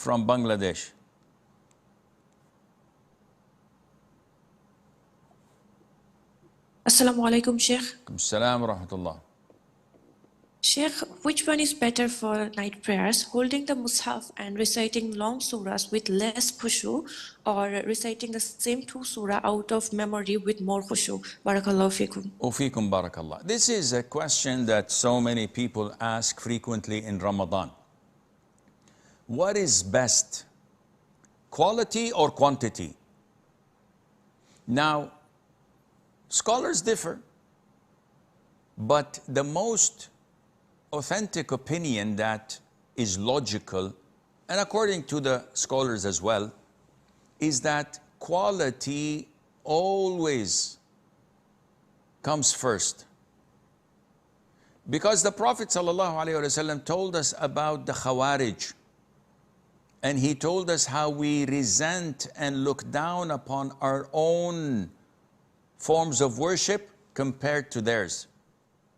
from Bangladesh. Assalamu alaikum, Sheikh. As-salam wa rahmatullah. Sheikh, which one is better for night prayers, holding the mushaf and reciting long surahs with less khushu, or reciting the same two surah out of memory with more khushu? Barakallahu fikum. Ufikum barakallah. This is a question that so many people ask frequently in Ramadan. What is best, quality or quantity? Now, scholars differ, but the most authentic opinion that is logical, and according to the scholars as well, is that quality always comes first. Because the Prophet ﷺ told us about the Khawarij, and he told us how we resent and look down upon our own forms of worship compared to theirs.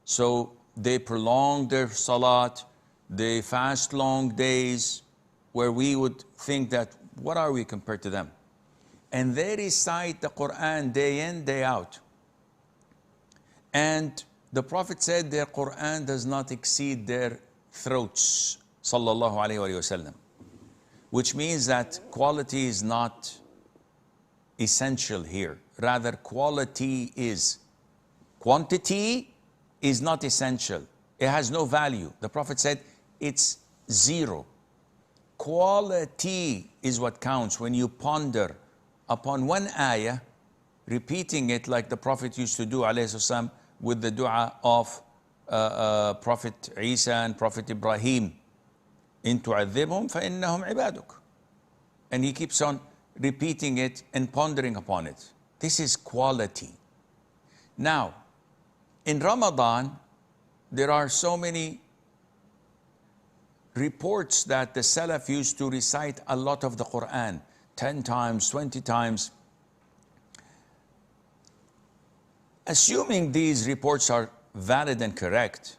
So they prolong their salat, they fast long days, where we would think that, what are we compared to them? And they recite the Quran day in, day out. And the Prophet said their Quran does not exceed their throats, sallallahu alayhi wa sallam. Which means that quality is not essential here. Rather, quality is. Quantity is not essential. It has no value. The Prophet said it's zero. Quality is what counts. When you ponder upon one ayah, repeating it like the Prophet used to do, alayhi salam, with the dua of Prophet Isa and Prophet Ibrahim, in tu'adhibhum فَإِنَّهُمْ عِبَادُكَ. And he keeps on repeating it and pondering upon it. This is quality. Now, in Ramadan, there are so many reports that the Salaf used to recite a lot of the Quran, 10 times, 20 times. Assuming these reports are valid and correct,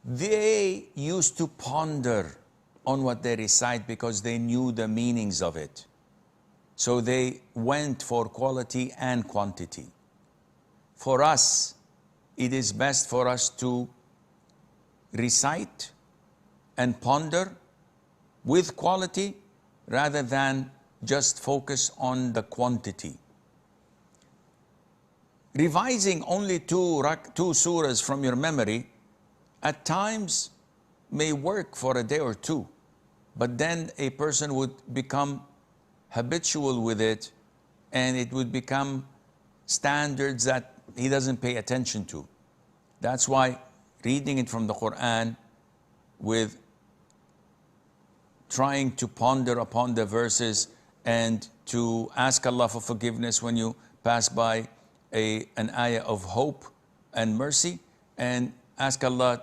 they used to ponder on what they recite because they knew the meanings of it. So they went for quality and quantity. For us, it is best for us to recite and ponder with quality rather than just focus on the quantity. Revising only two surahs from your memory at times may work for a day or two, but then a person would become habitual with it and it would become standards that he doesn't pay attention to. That's why reading it from the Quran with trying to ponder upon the verses and to ask Allah for forgiveness when you pass by an ayah of hope and mercy, and ask Allah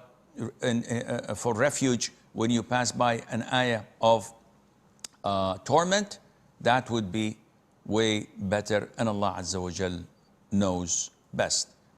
for refuge when you pass by an ayah of torment, that would be way better, and Allah Azza wa Jal knows best.